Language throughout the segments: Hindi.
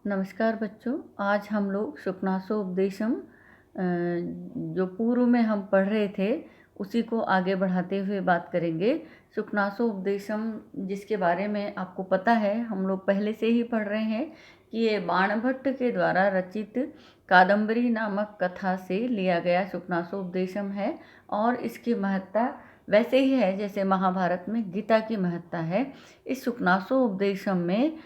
नमस्कार बच्चों। आज हम लोग शुक्नासोपदेशम जो पूर्व में हम पढ़ रहे थे उसी को आगे बढ़ाते हुए बात करेंगे। शुक्नासोपदेशम जिसके बारे में आपको पता है, हम लोग पहले से ही पढ़ रहे हैं कि ये बाणभट्ट के द्वारा रचित कादम्बरी नामक कथा से लिया गया शुक्नासोपदेशम है और इसकी महत्ता वैसे ही है जैसे महाभारत में गीता की महत्ता है। इस शुक्नासोपदेशम में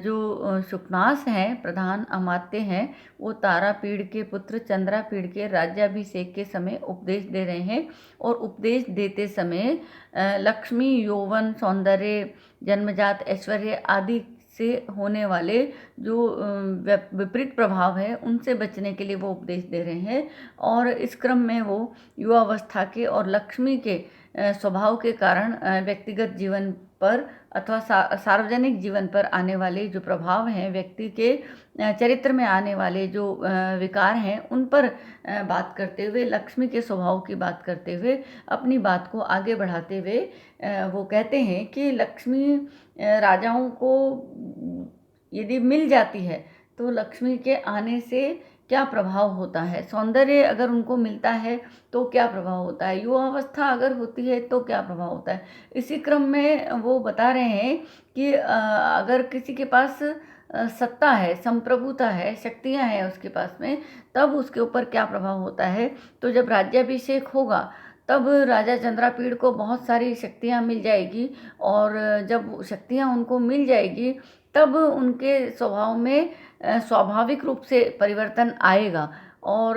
जो शुकनास हैं, प्रधान अमात्य हैं, वो तारापीड़ के पुत्र चंद्रापीड़ के राज्याभिषेक के समय उपदेश दे रहे हैं। और उपदेश देते समय लक्ष्मी, यौवन, सौंदर्य, जन्मजात ऐश्वर्य आदि से होने वाले जो विपरीत प्रभाव है उनसे बचने के लिए वो उपदेश दे रहे हैं। और इस क्रम में वो युवावस्था के और लक्ष्मी के स्वभाव के कारण व्यक्तिगत जीवन पर अथवा सार्वजनिक जीवन पर आने वाले जो प्रभाव हैं, व्यक्ति के चरित्र में आने वाले जो विकार हैं, उन पर बात करते हुए, लक्ष्मी के स्वभाव की बात करते हुए अपनी बात को आगे बढ़ाते हुए वो कहते हैं कि लक्ष्मी राजाओं को यदि मिल जाती है तो लक्ष्मी के आने से क्या प्रभाव होता है, सौंदर्य अगर उनको मिलता है तो क्या प्रभाव होता है, युवावस्था अगर होती है तो क्या प्रभाव होता है। इसी क्रम में वो बता रहे हैं कि अगर किसी के पास सत्ता है, संप्रभुता है, शक्तियां हैं उसके पास में, तब उसके ऊपर क्या प्रभाव होता है। तो जब राज्याभिषेक होगा तब राजा चंद्रापीड़ को बहुत सारी शक्तियां मिल जाएगी और जब शक्तियां उनको मिल जाएगी तब उनके स्वभाव में स्वाभाविक रूप से परिवर्तन आएगा। और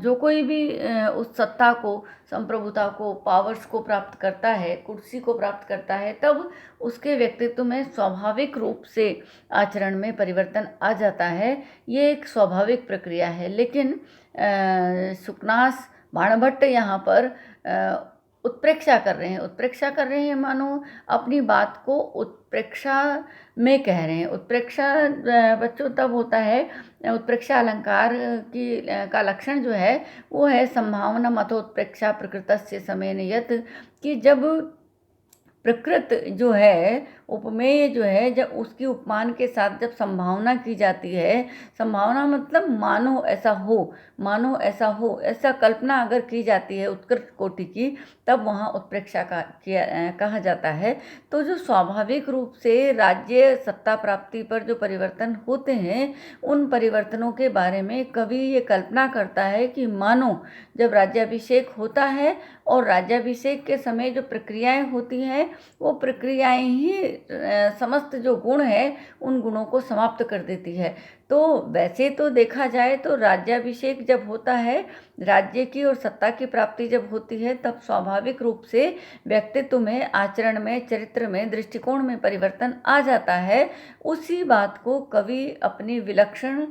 जो कोई भी उस सत्ता को, संप्रभुता को, पावर्स को प्राप्त करता है, कुर्सी को प्राप्त करता है, तब उसके व्यक्तित्व में स्वाभाविक रूप से आचरण में परिवर्तन आ जाता है। ये एक स्वाभाविक प्रक्रिया है। लेकिन शुकनास, बाणभट्ट यहाँ पर उत्प्रेक्षा कर रहे हैं। उत्प्रेक्षा कर रहे हैं मानो अपनी बात को उत्प्रेक्षा में कह रहे हैं। उत्प्रेक्षा बच्चों तब होता है, उत्प्रेक्षा अलंकार की का लक्षण जो है वो है संभावना मतोत्प्रेक्षा प्रकृतस्य समेन यत्, कि जब प्रकृत जो है, उपमेय जो है, जब उसकी उपमान के साथ जब संभावना की जाती है, संभावना मतलब मानो ऐसा हो, मानो ऐसा हो, ऐसा कल्पना अगर की जाती है उत्कृष्ट कोटि की, तब वहाँ उत्प्रेक्षा कहा जाता है। तो जो स्वाभाविक रूप से राज्य सत्ता प्राप्ति पर जो परिवर्तन होते हैं, उन परिवर्तनों के बारे में कवि ये कल्पना करता है कि मानो जब राज्याभिषेक होता है और राज्याभिषेक के समय जो प्रक्रियाएं होती हैं, वो प्रक्रियाएं ही समस्त जो गुण है उन गुणों को समाप्त कर देती है। तो वैसे तो देखा जाए तो राज्याभिषेक जब होता है, राज्य की और सत्ता की प्राप्ति जब होती है, तब स्वाभाविक रूप से व्यक्तित्व में, आचरण में, चरित्र में, दृष्टिकोण में परिवर्तन आ जाता है। उसी बात को कवि अपनी विलक्षण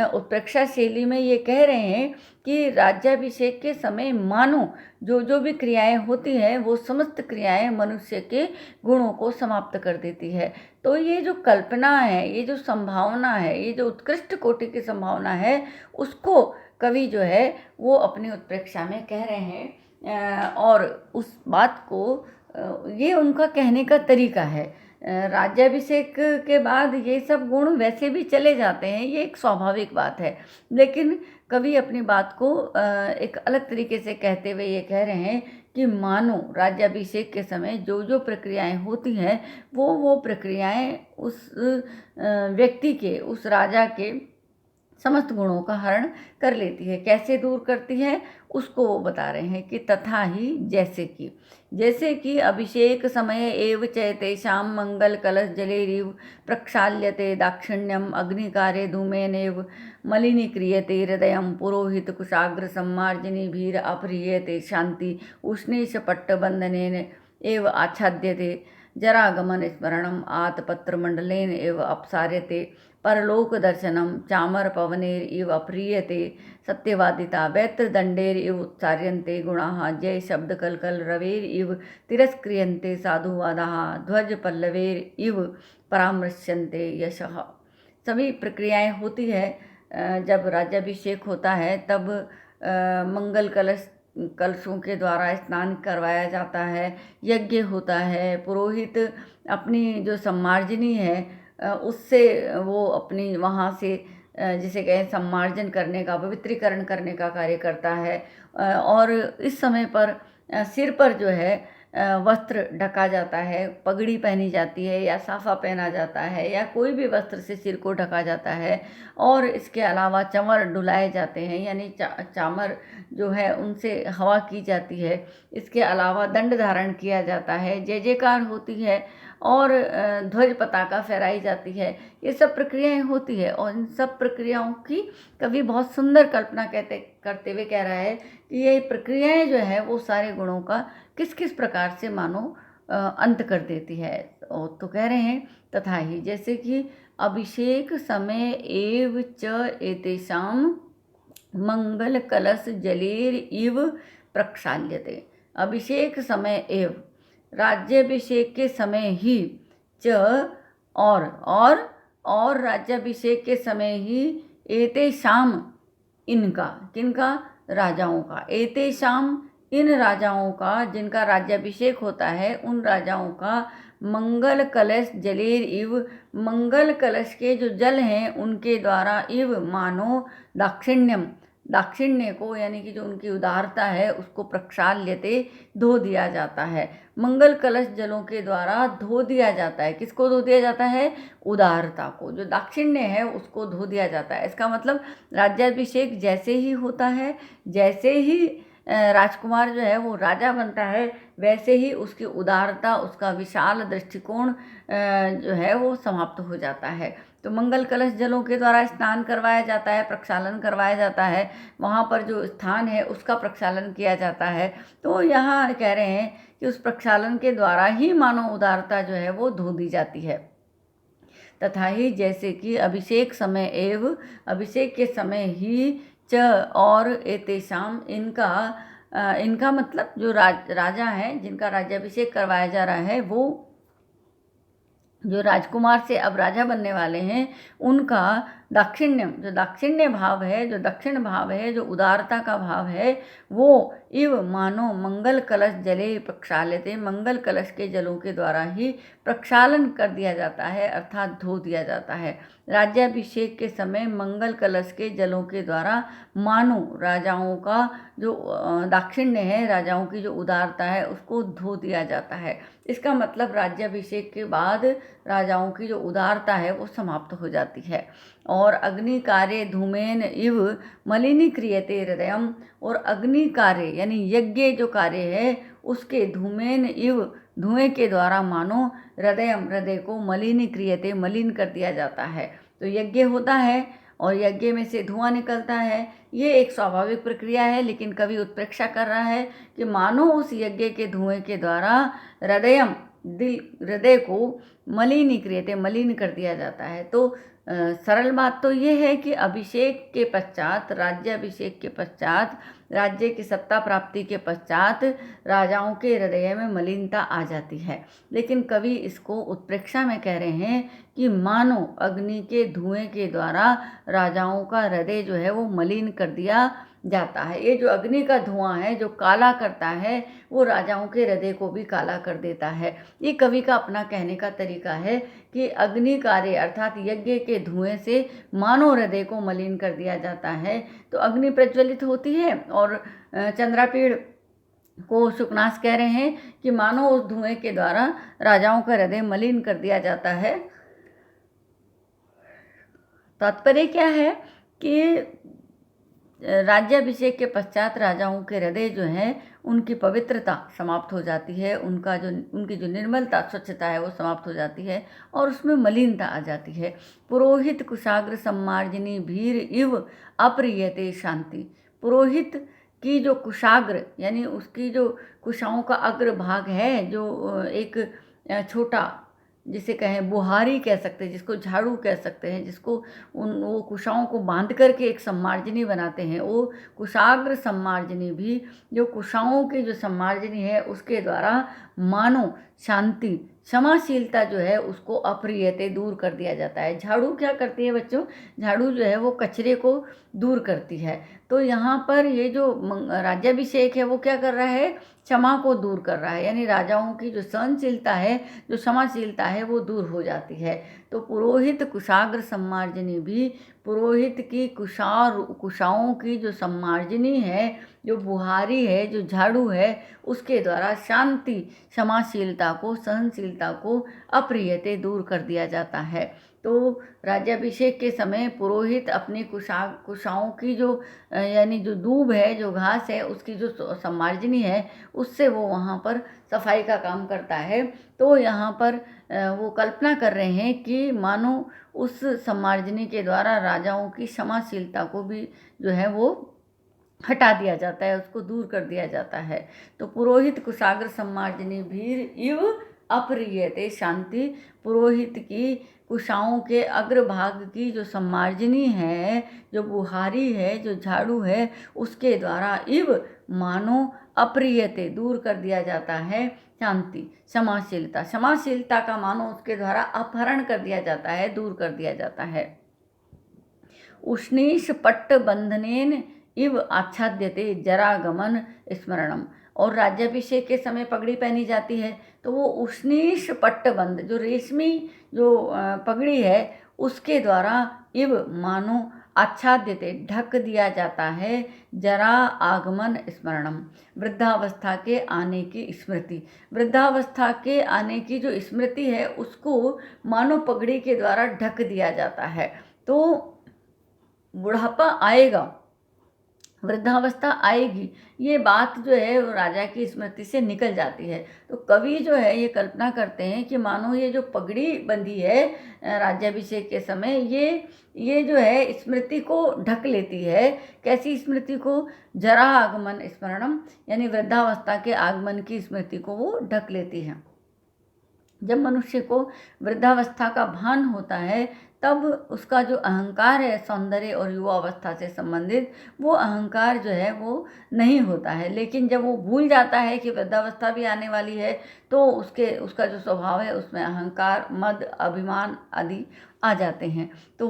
उत्प्रेक्षा शैली में ये कह रहे हैं कि राज्याभिषेक के समय मानो जो जो भी क्रियाएं होती हैं वो समस्त क्रियाएं मनुष्य के गुणों को समाप्त कर देती है। तो ये जो कल्पना है, ये जो संभावना है, ये जो उत्कृष्ट कोटि की संभावना है, उसको कवि जो है वो अपनी उत्प्रेक्षा में कह रहे हैं। और उस बात को ये उनका कहने का तरीका है। राज्याभिषेक के बाद ये सब गुण वैसे भी चले जाते हैं, ये एक स्वाभाविक बात है। लेकिन कवि अपनी बात को एक अलग तरीके से कहते हुए ये कह रहे हैं कि मानो राज्याभिषेक के समय जो जो प्रक्रियाएं होती हैं, वो प्रक्रियाएं उस व्यक्ति के, उस राजा के समस्त गुणों का हरण कर लेती है। कैसे दूर करती है उसको वो बता रहे हैं कि तथा ही जैसे कि अभिषेक समय एव चैतेषां मंगल कलश जलेरिव प्रक्षाल्यते दाक्षिण्यम अग्निकारे धूमेनेव मलिनीक्रियते हृदयं पुरोहित कुशाग्र सम्मार्जनी भीर अप्रियते शांति उष्णेश पट्टबंधनेन एव आच्छाद्यते जरागमन स्मरणम आतपत्रमंडलेन एव अपसार्यते परलोक दर्शनम चामर पवनेर इव अप्रियते सत्यवादिता वैत्रदंडेर इव उच्चार्यन्ते गुणाः जय शब्द कलकल रवेर इव तिरस्क्रियन्ते साधुवादाः ध्वज पल्लवेर इव परामृश्यन्ते यशः। सभी प्रक्रियाएं होती है। जब राज्याभिषेक होता है तब मंगल कलशों के द्वारा स्नान करवाया जाता है, यज्ञ होता है, पुरोहित अपनी जो सम्मार्जनी है उससे वो अपनी वहाँ से जिसे कहें सम्मार्जन करने का, पवित्रीकरण करने का कार्य करता है। और इस समय पर सिर पर जो है वस्त्र ढका जाता है, पगड़ी पहनी जाती है या साफा पहना जाता है या कोई भी वस्त्र से सिर को ढका जाता है। और इसके अलावा चंवर डुलाए जाते हैं, यानी चामर जो है उनसे हवा की जाती है। इसके अलावा दंड धारण किया जाता है, जय जयकार होती है और ध्वज पताका फहराई जाती है। ये सब प्रक्रियाएं होती है और इन सब प्रक्रियाओं की कवि बहुत सुंदर कल्पना करते हुए कह रहा है कि ये प्रक्रियाएं जो है वो सारे गुणों का किस किस प्रकार से मानो अंत कर देती है। तो कह रहे हैं तथा ही, जैसे कि अभिषेक समय एव च एतेषां मंगल कलश जलेर इव प्रक्षाल्यते। अभिषेक समय एव, राज्याभिषेक के समय ही, च और राज्याभिषेक के समय ही, एतेषां इनका, किनका, राजाओं का, एतेषां इन राजाओं का, जिनका राज्याभिषेक होता है उन राजाओं का, मंगल कलश जलेर इव, मंगल कलश के जो जल हैं उनके द्वारा, इव मानो, दाक्षिण्यम, दाक्षिण्य को यानी कि जो उनकी उदारता है उसको प्रक्षाल्यते, धो दिया जाता है। मंगल कलश जलों के द्वारा धो दिया जाता है। किसको धो दिया जाता है? उदारता को, जो दाक्षिण्य है उसको धो दिया जाता है। इसका मतलब राज्याभिषेक जैसे ही होता है, जैसे ही राजकुमार जो है वो राजा बनता है, वैसे ही उसकी उदारता, उसका विशाल दृष्टिकोण जो है वो समाप्त हो जाता है। तो मंगल कलश जलों के द्वारा स्नान करवाया जाता है, प्रक्षालन करवाया जाता है, वहाँ पर जो स्थान है उसका प्रक्षालन किया जाता है। तो यहाँ कह रहे हैं कि उस प्रक्षालन के द्वारा ही मानव उदारता जो है वो धो दी जाती है। तथा ही, जैसे कि अभिषेक समय एव, अभिषेक के समय ही, च और एतेषां इनका मतलब जो राजा हैं जिनका राज्याभिषेक करवाया जा रहा है, वो जो राजकुमार से अब राजा बनने वाले हैं उनका दाक्षिण्यम, जो दाक्षिण्य भाव है, जो दक्षिण भाव है, जो उदारता का भाव है, वो इव मानो मंगल कलश जले प्रक्षाल्यते, मंगल कलश के जलों के द्वारा ही प्रक्षालन कर दिया जाता है, अर्थात धो दिया जाता है। राज्याभिषेक के समय मंगल कलश के जलों के द्वारा मानो राजाओं का जो दाक्षिण्य है, राजाओं की जो उदारता है उसको धो दिया जाता है। इसका मतलब राज्याभिषेक के बाद राजाओं की जो उदारता है वो समाप्त हो जाती है। और अग्नि कार्य धूमेन इव मलिनी क्रियते हृदयम, और अग्नि कार्य यानी यज्ञ जो कार्य है उसके धूमेन इव, धुएं के द्वारा मानो, हृदयम, हृदय को, मलिनी क्रियते, मलिन कर दिया जाता है। तो यज्ञ होता है और यज्ञ में से धुआं निकलता है, ये एक स्वाभाविक प्रक्रिया है, लेकिन कवि उत्प्रेक्षा कर रहा है कि मानो उस यज्ञ के धुएं के द्वारा हृदयम, दिल, हृदय को, मलिनी क्रियते, मलिन कर दिया जाता है। तो सरल बात तो ये है कि अभिषेक के पश्चात, राज्याभिषेक के पश्चात, राज्य की सत्ता प्राप्ति के पश्चात राजाओं के हृदय में मलिनता आ जाती है। लेकिन कवि इसको उत्प्रेक्षा में कह रहे हैं कि मानो अग्नि के धुएं के द्वारा राजाओं का हृदय जो है वो मलिन कर दिया जाता है। ये जो अग्नि का धुआं है जो काला करता है, वो राजाओं के हृदय को भी काला कर देता है। ये कवि का अपना कहने का तरीका है कि अग्नि कार्य अर्थात यज्ञ के धुएं से मानव हृदय को मलिन कर दिया जाता है। तो अग्नि प्रज्वलित होती है और चंद्रापीड़ को शुकनास कह रहे हैं कि मानो उस धुएं के द्वारा राजाओं का हृदय मलिन कर दिया जाता है। तात्पर्य क्या है कि राज्याभिषेक के पश्चात राजाओं के हृदय जो हैं उनकी पवित्रता समाप्त हो जाती है, उनकी जो निर्मलता, स्वच्छता है वो समाप्त हो जाती है और उसमें मलिनता आ जाती है। पुरोहित कुशाग्र सम्मार्जनी भीर इव अप्रियते शांति, पुरोहित की जो कुशाग्र यानी उसकी जो कुशाओं का अग्र भाग है, जो एक छोटा, जिसे कहें बुहारी कह सकते हैं, जिसको झाड़ू कह सकते हैं, जिसको वो कुशाओं को बांध करके एक सम्मार्जनी बनाते हैं, वो कुशाग्र सम्मार्जनी भी, जो कुशाओं की जो सम्मार्जनी है उसके द्वारा मानो शांति, क्षमाशीलता जो है उसको अप्रियते, दूर कर दिया जाता है। झाड़ू क्या करती है बच्चों? झाड़ू जो है वो कचरे को दूर करती है। तो यहाँ पर ये जो राज्याभिषेक है वो क्या कर रहा है? क्षमा को दूर कर रहा है, यानी राजाओं की जो सहनशीलता है, जो क्षमाशीलता है, वो दूर हो जाती है। तो पुरोहित कुशाग्र सम्मार्जनी भी पुरोहित की कुशाओं की जो सम्मार्जनी है, जो बुहारी है, जो झाड़ू है, उसके द्वारा शांति, क्षमाशीलता को, सहनशीलता को, अप्रियते दूर कर दिया जाता है। तो राज्याभिषेक के समय पुरोहित अपनी कुशाओं की जो यानी जो दूब है, जो घास है, उसकी जो सम्मार्जनी है, उससे वो वहाँ पर सफाई का काम करता है। तो यहाँ पर वो कल्पना कर रहे हैं कि मानो उस सम्मार्जनी के द्वारा राजाओं की क्षमाशीलता को भी जो है वो हटा दिया जाता है, उसको दूर कर दिया जाता है। तो पुरोहित कुशाग्र सम्मार्जनी भीर इव अप्रियते शांति, पुरोहित की कुशाओं के अग्रभाग की जो सम्मार्जनी है, जो बुहारी है, जो झाड़ू है, उसके द्वारा इव मानो अप्रियते दूर कर दिया जाता है शांति, क्षमाशीलता का मानो उसके द्वारा अपहरण कर दिया जाता है, दूर कर दिया जाता है। उष्णीश पट्ट बंधनेन इव आच्छाद्यते जरागमन स्मरणम, और राज्याभिषेक के समय पगड़ी पहनी जाती है, तो वो उष्णीश पट्टबंध, जो रेशमी जो पगड़ी है, उसके द्वारा इव मानो आच्छाद्यते ढक दिया जाता है जरा आगमन स्मरणम, वृद्धावस्था के आने की स्मृति। वृद्धावस्था के आने की जो स्मृति है, उसको मानो पगड़ी के द्वारा ढक दिया जाता है। तो बुढ़ापा आएगा, वृद्धावस्था आएगी, ये बात जो है वो राजा की स्मृति से निकल जाती है। तो कवि जो है ये कल्पना करते हैं कि मानो ये जो पगड़ी बंधी है राज्याभिषेक के समय, ये जो है स्मृति को ढक लेती है। कैसी स्मृति को? जरा आगमन स्मरणम, यानी वृद्धावस्था के आगमन की स्मृति को वो ढक लेती है। जब मनुष्य को वृद्धावस्था का भान होता है, तब उसका जो अहंकार है सौंदर्य और युवावस्था से संबंधित, वो अहंकार जो है वो नहीं होता है। लेकिन जब वो भूल जाता है कि वृद्धावस्था भी आने वाली है, तो उसका जो स्वभाव है उसमें अहंकार, मद, अभिमान आदि आ जाते हैं। तो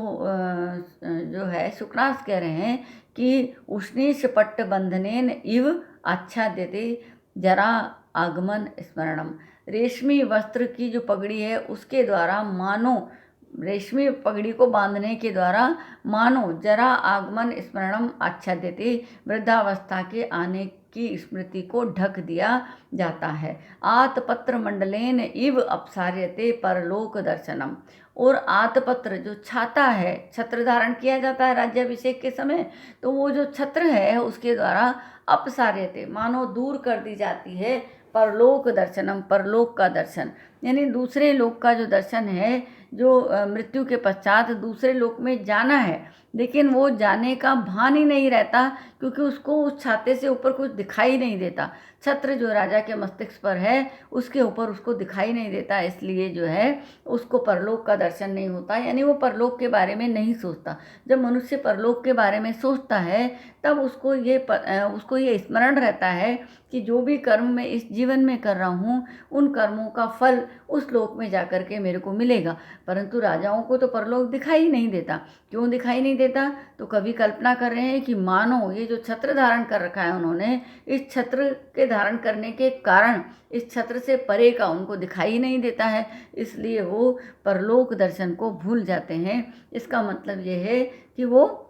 जो है शुकनास कह रहे हैं कि उष्णीश पट्ट बंधनेन इव आच्छाद्यते जरा आगमन स्मरणम, रेशमी वस्त्र की जो पगड़ी है उसके द्वारा मानो, रेशमी पगड़ी को बांधने के द्वारा मानो जरा आगमन स्मरणम आच्छाद्यते, वृद्धावस्था के आने की स्मृति को ढक दिया जाता है। आतपत्र मंडलेन इव अपसार्यते परलोक दर्शनम, और आतपत्र जो छाता है, छत्र धारण किया जाता है राज्याभिषेक के समय, तो वो जो छत्र है उसके द्वारा अपसार्यते मानो दूर कर दी जाती है परलोक दर्शनम, परलोक का दर्शन, यानी दूसरे लोक का जो दर्शन है, जो मृत्यु के पश्चात दूसरे लोक में जाना है, लेकिन वो जाने का भान ही नहीं रहता, क्योंकि उसको उस छाते से ऊपर कुछ दिखाई नहीं देता। छत्र जो राजा के मस्तिष्क पर है उसके ऊपर उसको दिखाई नहीं देता, इसलिए जो है उसको परलोक का दर्शन नहीं होता, यानी वो परलोक के बारे में नहीं सोचता। जब मनुष्य परलोक के बारे में सोचता है, तब उसको ये स्मरण रहता है कि जो भी कर्म मैं इस जीवन में कर रहा हूँ, उन कर्मों का फल उस लोक में जाकर के मेरे को मिलेगा। परंतु राजाओं को तो परलोक दिखाई नहीं देता। क्यों दिखाई नहीं देता? तो कवि कल्पना कर रहे हैं कि मानो ये जो छत्र धारण कर रखा है उन्होंने, इस छत्र के धारण करने के कारण इस छत्र से परे का उनको दिखाई नहीं देता है, इसलिए वो परलोक दर्शन को भूल जाते हैं। इसका मतलब ये है कि वो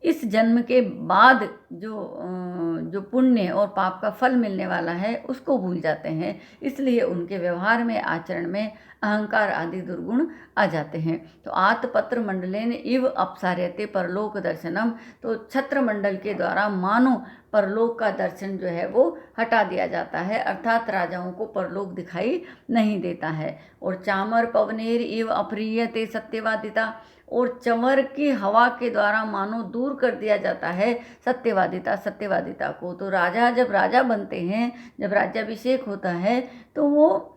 इस जन्म के बाद जो पुण्य और पाप का फल मिलने वाला है उसको भूल जाते हैं, इसलिए उनके व्यवहार में, आचरण में अहंकार आदि दुर्गुण आ जाते हैं। तो आतपत्र मंडलेन इव अपसार्यते परलोक दर्शनम, तो छत्र मंडल के द्वारा मानो परलोक का दर्शन जो है वो हटा दिया जाता है, अर्थात राजाओं को परलोक दिखाई नहीं देता है। और चामर पवनेर इव अप्रियते सत्यवादिता, और चंवर की हवा के द्वारा मानो दूर कर दिया जाता है सत्यवादिता को। तो राजा जब राजा बनते हैं, जब राज्याभिषेक होता है, तो वो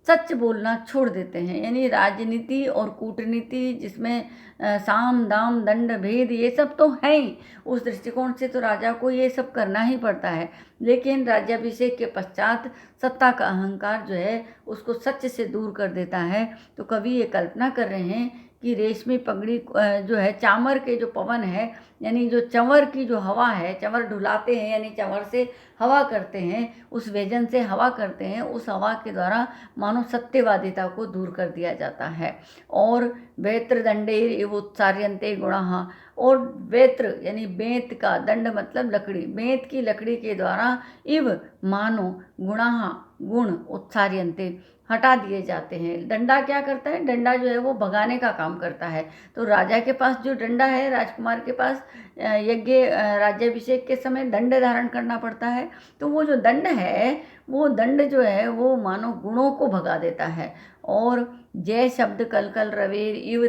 सच बोलना छोड़ देते हैं, यानी राजनीति और कूटनीति जिसमें साम दाम दंड भेद ये सब तो है ही, उस दृष्टिकोण से तो राजा को ये सब करना ही पड़ता है। लेकिन राज्याभिषेक के पश्चात सत्ता का अहंकार जो है उसको सच से दूर कर देता है। तो कवि ये कल्पना कर रहे हैं कि रेशमी पगड़ी जो है चामर के जो पवन है, यानी जो चंवर की जो हवा है, चंवर ढुलाते हैं यानी चंवर से हवा करते हैं, उस व्यजन से हवा करते हैं, उस हवा के द्वारा मानो सत्यवादिता को दूर कर दिया जाता है। और वेत्र दंडे इव उत्सार्यन्ते गुणाः, और वेत्र यानी बेंत का, दंड मतलब लकड़ी, बेंत की लकड़ी के द्वारा इव मानो गुणाः गुण उत्सार्यन्ते हटा दिए जाते हैं। डंडा क्या करता है? डंडा जो है वो भगाने का काम करता है। तो राजा के पास जो डंडा है, राजकुमार के पास यज्ञ राज्याभिषेक के समय दंड धारण करना पड़ता है। तो वो जो दंड है, वो दंड जो है वो मानो गुणों को भगा देता है। और जय शब्द कल कल रवेर इव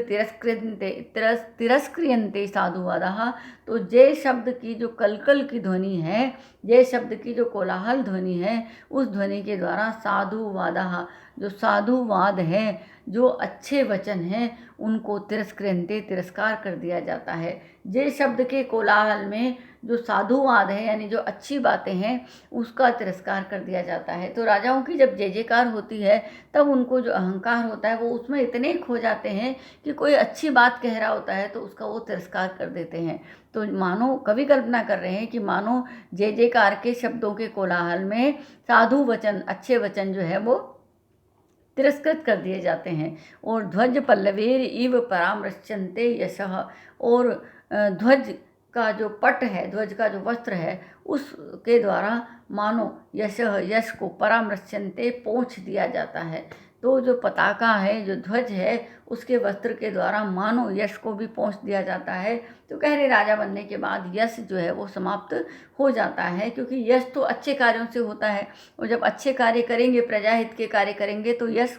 तिरस्क्रियन्ते साधुवादाः, तो जय शब्द की जो कलकल की ध्वनि है, जय शब्द की जो कोलाहल ध्वनि है, उस ध्वनि के द्वारा साधुवादाः, जो साधुवाद है, जो अच्छे वचन हैं, उनको तिरस्क्रियन्ते तिरस्कार कर दिया जाता है। जय शब्द के कोलाहल में जो साधुवाद है यानी जो अच्छी बातें हैं, उसका तिरस्कार कर दिया जाता है। तो राजाओं की जब जय जयकार होती है, तब उनको जो अहंकार होता है वो उसमें इतने खो जाते हैं कि कोई अच्छी बात कह रहा होता है तो उसका वो तिरस्कार कर देते हैं। तो मानो कवि कल्पना कर रहे हैं कि मानो जय जयकार के शब्दों के कोलाहल में साधु वचन, अच्छे वचन जो है वो तिरस्कृत कर दिए जाते हैं। और ध्वज पल्लवेर इव परामृश्यन्ते यशः, और ध्वज का जो पट है, ध्वज का जो वस्त्र है, उसके द्वारा मानो यशः यश को परामृश्यन्ते पोंछ दिया जाता है। तो जो पताका है, जो ध्वज है, उसके वस्त्र के द्वारा मानो यश को भी पोंछ दिया जाता है। तो कह रहे राजा बनने के बाद यश जो है वो समाप्त हो जाता है, क्योंकि यश तो अच्छे कार्यों से होता है, और जब अच्छे कार्य करेंगे, प्रजाहित के कार्य करेंगे, तो यश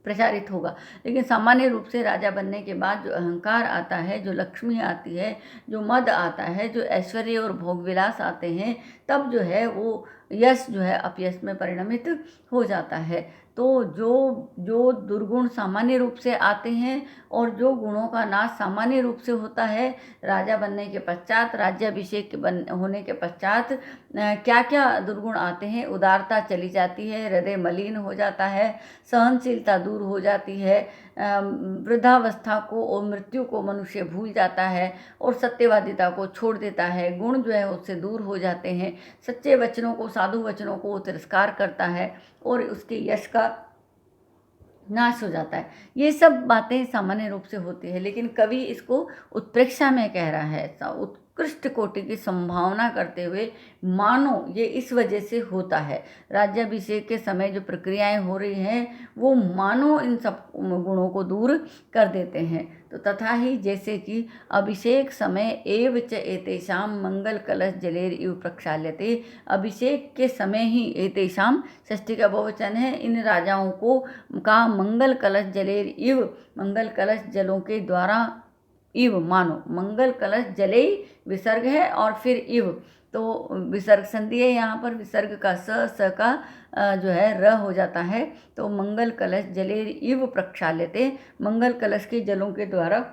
प्रचारित होगा। लेकिन सामान्य रूप से राजा बनने के बाद जो अहंकार आता है, जो लक्ष्मी आती है, जो मद आता है, जो ऐश्वर्य और भोग विलास आते हैं, तब जो है वो यश जो है अपयश में परिणमित हो जाता है। तो जो दुर्गुण सामान्य रूप से आते हैं और जो गुणों का नाश सामान्य रूप से होता है, राजा बनने के पश्चात, राज्याभिषेक होने के पश्चात क्या क्या दुर्गुण आते हैं? उदारता चली जाती है, हृदय मलिन हो जाता है, सहनशीलता दूर हो जाती है, वृद्धावस्था को और मृत्यु को मनुष्य भूल जाता है और सत्यवादिता को छोड़ देता है, गुण जो है उससे दूर हो जाते हैं, सच्चे वचनों को, साधु वचनों को वो तिरस्कार करता है और उसके यश का नाश हो जाता है। ये सब बातें सामान्य रूप से होती है, लेकिन कवि इसको उत्प्रेक्षा में कह रहा है, उत्कृष्ट कोटि की संभावना करते हुए, मानो ये इस वजह से होता है। राज्याभिषेक के समय जो प्रक्रियाएं हो रही हैं, वो मानो इन सब गुणों को दूर कर देते हैं। तो तथा ही जैसे कि अभिषेक समय एव च एतेषां मंगल कलश जलेर इव प्रक्षाल्यते, अभिषेक के समय ही एतेषां, षष्ठी का बहुवचन है, इन राजाओं को का मंगल कलश जलेर इव, मंगल कलश जलों के द्वारा, इव मानो मंगल कलश जले विसर्ग है और फिर इव, तो विसर्ग संधि है यहाँ पर, विसर्ग का स का जो है र हो जाता है। तो मंगल कलश जलेर इव प्रक्षाल्यते, मंगल कलश के जलों के द्वारा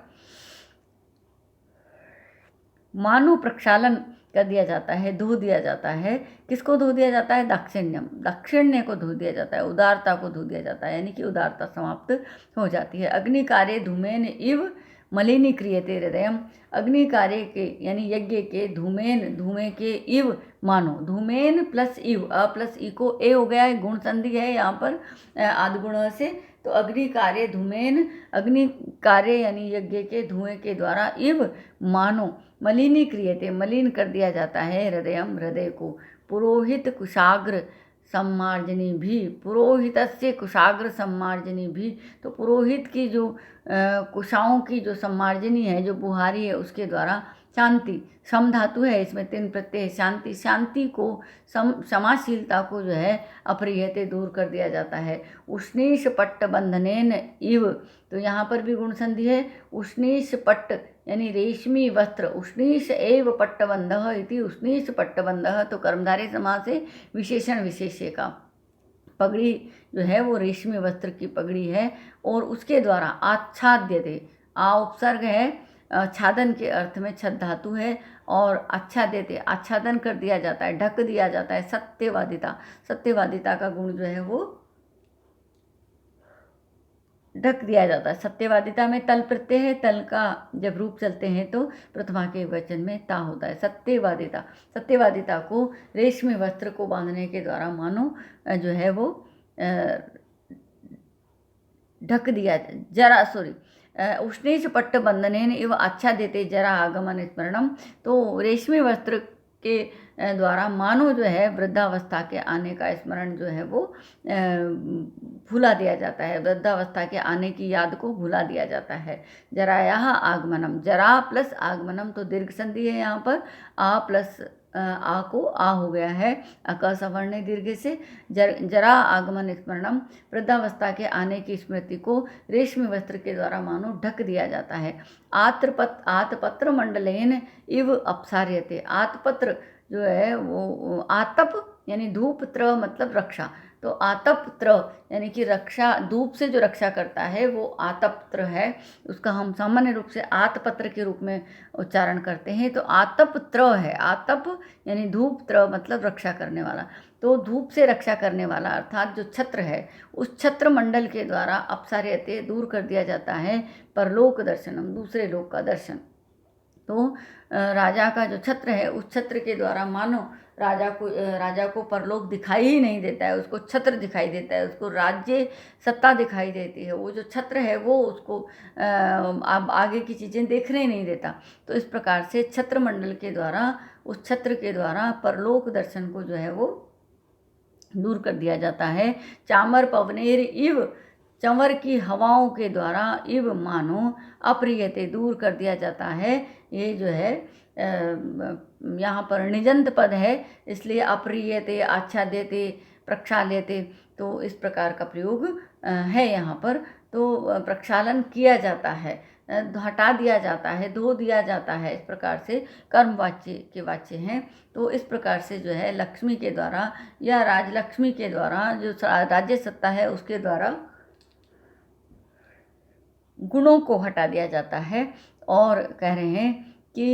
मानो प्रक्षालन कर दिया जाता है, धो दिया जाता है। किसको धो दिया जाता है? दाक्षिण्यम, दाक्षिण्य को धो दिया जाता है, उदारता को धो दिया जाता है, यानी कि उदारता समाप्त हो जाती है। अग्नि कार्य धूमेन इव मलिनी क्रियते हृदयम, अग्नि कार्य के यानी यज्ञ के धूमेन, धुएं के इव मानो, धूमेन प्लस इव, अ प्लस ई को ए हो गया है, गुण संधि है यहाँ पर आदिगुण से। तो अग्नि कार्य धूमेन, अग्नि कार्य यानी यज्ञ के धुएं के द्वारा, इव मानो मलिनी क्रियते, मलिन कर दिया जाता है हृदयम, हृदय को। पुरोहित कुशाग्र सम्मार्जनी भी, पुरोहितस्य कुशाग्र सम्मार्जनी भी, तो पुरोहित की जो कुशाओं की जो सम्मार्जनी है, जो बुहारी है, उसके द्वारा शांति, सम धातु है इसमें, 3 प्रत्यय, शांति, शांति को, क्षमाशीलता को जो है अप्रियते दूर कर दिया जाता है। उष्णीश पट्ट बंधनेन इव, तो यहाँ पर भी गुण संधि है, उष्णीश पट्ट यानी रेशमी वस्त्र, उष्णीश एव पट्टबंधः इति, उष्णीश पट्टबंधः, तो कर्मधारय समास है, विशेषण विशेष्य का। पगड़ी जो है वो रेशमी वस्त्र की पगड़ी है और उसके द्वारा आच्छाद्यते, आ उपसर्ग है, छादन के अर्थ में छद धातु है, और आच्छाद्यते, आच्छादन कर दिया जाता है, ढक दिया जाता है। सत्यवादिता, सत्यवादिता का गुण जो है वो ढक दिया जाता है। सत्यवादिता में तल प्रत्यय है, तल का जब रूप चलते हैं तो प्रथमा के वचन में ता होता है। सत्यवादिता, सत्यवादिता को रेशमी वस्त्र को बांधने के द्वारा मानो जो है वो ढक दिया। जरा सॉरी उष्णीच पट्ट बंधनेन इव आच्छाद्यते जरा आगमन स्मरणम। तो रेशमी वस्त्र के द्वारा मानो जो है वृद्धावस्था के आने का स्मरण जो है वो भुला दिया जाता है, वृद्धावस्था के आने की याद को भुला दिया जाता है। जरायाः आगमनम, जरा प्लस आगमनम, तो दीर्घ संधि है यहाँ पर, आ प्लस आ को आ हो गया है, अक सवर्ण दीर्घ से। जरा आगमन स्मरणम, वृद्धावस्था के आने की स्मृति को रेशमी वस्त्र के द्वारा मानो ढक दिया जाता है। आतपत्र मंडलेन इव अपसार्यते, आतपत्र जो है वो आतप यानी धूप, त्र मतलब रक्षा, तो आतपत्र यानी कि रक्षा, धूप से जो रक्षा करता है वो आतपत्र है। उसका हम सामान्य रूप से आतपत्र के रूप में उच्चारण करते हैं, तो आतपत्र है। आतप यानी धूप, त्र मतलब रक्षा करने वाला, तो धूप से रक्षा करने वाला अर्थात जो छत्र है, उस छत्र मंडल के द्वारा अपसार्यते दूर कर दिया जाता है परलोक दर्शनम, दूसरे लोक का दर्शन। तो राजा का जो छत्र है, उस छत्र के द्वारा मानो राजा को परलोक दिखाई ही नहीं देता है, उसको छत्र दिखाई देता है, उसको राज्य सत्ता दिखाई देती है। वो जो छत्र है वो उसको अब आगे की चीज़ें देखने ही नहीं देता। तो इस प्रकार से छत्र मंडल के द्वारा, उस छत्र के द्वारा परलोक दर्शन को जो है वो दूर कर दिया जाता है। चामर पवनेर इव, चंवर की हवाओं के द्वारा, इव मानो अप्रियते दूर कर दिया जाता है। ये जो है यहाँ पर निजंत पद है, इसलिए अप्रियते, आच्छाद्यते, प्रक्षाल्यते, तो इस प्रकार का प्रयोग है यहाँ पर। तो प्रक्षालन किया जाता है, हटा दिया जाता है, धो दिया जाता है, इस प्रकार से कर्म वाच्य के वाच्य हैं। तो इस प्रकार से जो है लक्ष्मी के द्वारा या राजलक्ष्मी के द्वारा, जो राज्य सत्ता है उसके द्वारा गुणों को हटा दिया जाता है। और कह रहे हैं कि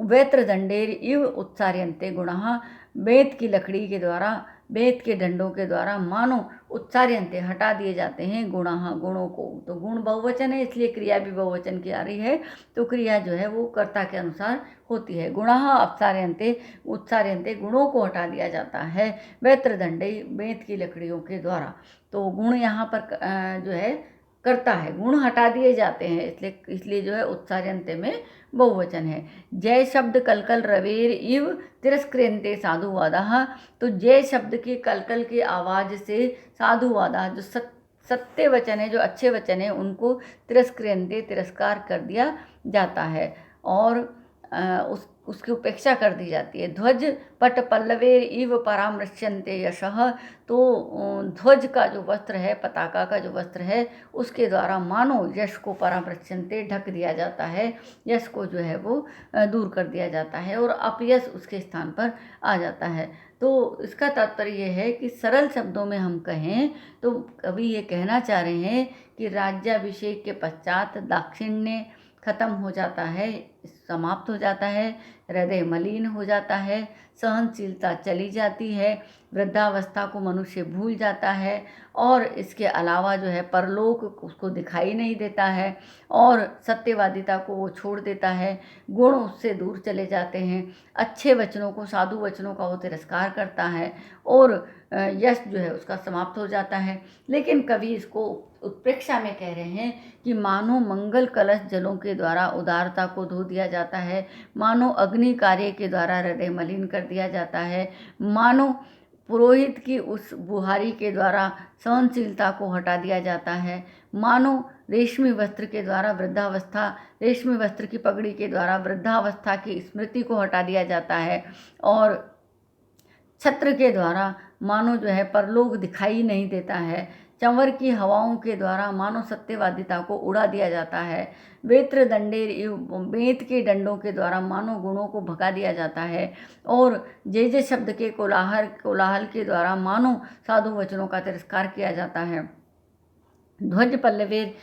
वेत्र दंडेर इव उत्सार्यन्ते गुणः, बेत की लकड़ी के द्वारा, बेत के डंडों के द्वारा मानो उत्सार्यन्ते हटा दिए जाते हैं गुणः, गुणों को। तो गुण बहुवचन है, इसलिए क्रिया भी बहुवचन की आ रही है, तो क्रिया जो है वो कर्ता के अनुसार होती है। गुणः अपसार्यन्ते, उत्सार्यन्ते गुणों को हटा दिया जाता है, वेत्र दंडे बेत की लकड़ियों के द्वारा। तो गुण यहाँ पर जो है करता है, गुण हटा दिए जाते हैं, इसलिए जो है उत्सार्यन्ते में बहुवचन है। जय शब्द कलकल रवेर इव तिरस्क्रियन्ते साधुवादाः, तो जय शब्द की कलकल की आवाज़ से साधुवादा, जो सत्य वचन है, जो अच्छे वचन है, उनको तिरस्क्रियन्ते तिरस्कार कर दिया जाता है और उसकी उपेक्षा कर दी जाती है। ध्वज पट पल्लवेर इव परामृश्यन्ते यशः, तो ध्वज का जो वस्त्र है, पताका का जो वस्त्र है, उसके द्वारा मानो यश को परामृश्यन्ते ढक दिया जाता है, यश को जो है वो दूर कर दिया जाता है और अपयश उसके स्थान पर आ जाता है। तो इसका तात्पर्य यह है कि सरल शब्दों में हम कहें तो कवि ये कहना चाह रहे हैं कि राज्याभिषेक के पश्चात दाक्षिण्य खत्म हो जाता है, समाप्त हो जाता है, हृदय मलिन हो जाता है, सहनशीलता चली जाती है, वृद्धावस्था को मनुष्य भूल जाता है और इसके अलावा जो है परलोक उसको दिखाई नहीं देता है और सत्यवादिता को वो छोड़ देता है, गुण उससे दूर चले जाते हैं, अच्छे वचनों को, साधु वचनों का वो तिरस्कार करता है और यश जो है उसका समाप्त हो जाता है। लेकिन कवि इसको उत्प्रेक्षा में कह रहे हैं कि मानो मंगल कलश जलों के द्वारा उदारता को धो दिया जाता है, मानो अग्नि कार्य के द्वारा हृदय मलिन कर दिया जाता है, मानो पुरोहित की उस बुहारी के द्वारा सहनशीलता को हटा दिया जाता है, मानो रेशमी वस्त्र के द्वारा वृद्धावस्था, रेशमी वस्त्र की पगड़ी के द्वारा वृद्धावस्था की स्मृति को हटा दिया जाता है और छत्र के द्वारा मानो जो है परलोक दिखाई नहीं देता है, चंवर की हवाओं के द्वारा मानो सत्यवादिता को उड़ा दिया जाता है, वेत्र दंडे बेत के डंडों के द्वारा मानो गुणों को भगा दिया जाता है और जे शब्द के कोलाहल के द्वारा मानो साधु वचनों का तिरस्कार किया जाता है। ध्वज पल्लवेर,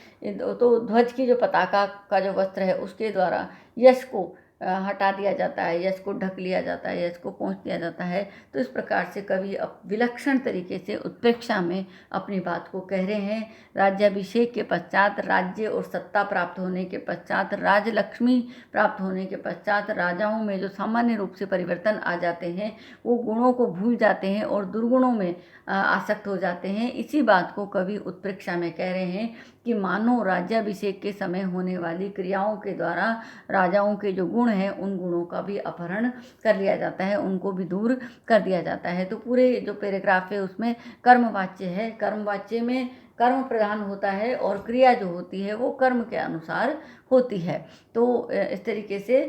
तो ध्वज की जो पताका का जो वस्त्र है उसके द्वारा यश को हटा दिया जाता है, यश को ढक लिया जाता है, यश को पोंछ दिया जाता है। तो इस प्रकार से कवि विलक्षण तरीके से उत्प्रेक्षा में अपनी बात को कह रहे हैं। राज्याभिषेक के पश्चात, राज्य और सत्ता प्राप्त होने के पश्चात, राजलक्ष्मी प्राप्त होने के पश्चात राजाओं में जो सामान्य रूप से परिवर्तन आ जाते हैं, वो गुणों को भूल जाते हैं और दुर्गुणों में आसक्त हो जाते हैं। इसी बात को कवि उत्प्रेक्षा में कह रहे हैं कि मानो राज्याभिषेक के समय होने वाली क्रियाओं के द्वारा राजाओं के जो गुण हैं, उन गुणों का भी अपहरण कर लिया जाता है, उनको भी दूर कर दिया जाता है। तो पूरे जो पैराग्राफ है उसमें कर्मवाच्य है, कर्मवाच्य में कर्म प्रधान होता है और क्रिया जो होती है वो कर्म के अनुसार होती है। तो इस तरीके से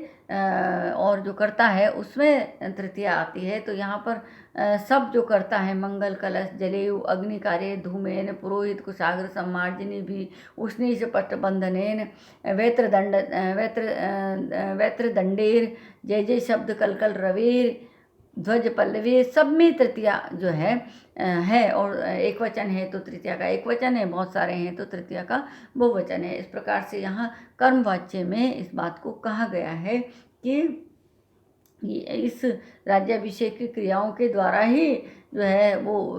और जो करता है उसमें तृतीया आती है। तो यहाँ पर सब जो करता है, मंगल कलश जलेयु अग्निकार्य धूमेन पुरोहित कुशाग्र सम्मार्जनी भी उष्णीश पट्टबंधनेन वैत्र दंडेर जय जय शब्द कलकल रवेर ध्वज पल्लवी, सब में तृतीया जो है और एक वचन है तो तृतीया का एक वचन है, बहुत सारे हैं तो तृतीया का बहुवचन है। इस प्रकार से यहाँ कर्मवाच्य में इस बात को कहा गया है कि इस राज्याभिषेक की क्रियाओं के द्वारा ही जो है वो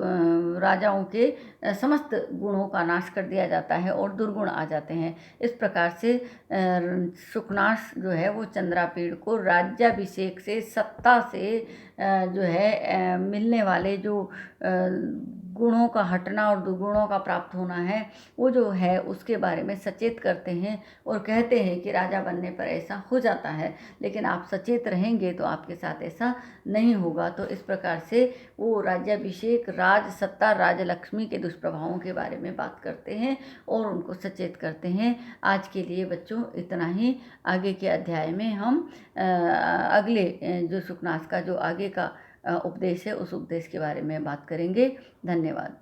राजाओं के समस्त गुणों का नाश कर दिया जाता है और दुर्गुण आ जाते हैं। इस प्रकार से शुकनाश जो है वो चंद्रापीड़ को राज्याभिषेक से, सत्ता से जो है मिलने वाले जो गुणों का हटना और दुर्गुणों का प्राप्त होना है, वो जो है उसके बारे में सचेत करते हैं और कहते हैं कि राजा बनने पर ऐसा हो जाता है, लेकिन आप सचेत रहेंगे तो आपके साथ ऐसा नहीं होगा। तो इस प्रकार से वो राज्याभिषेक, राज सत्ता, राजलक्ष्मी के दुष्प्रभावों के बारे में बात करते हैं और उनको सचेत करते हैं। आज के लिए बच्चों इतना ही। आगे के अध्याय में हम अगले जो शुकनास का जो आगे का उपदेश है उस उपदेश के बारे में बात करेंगे। धन्यवाद।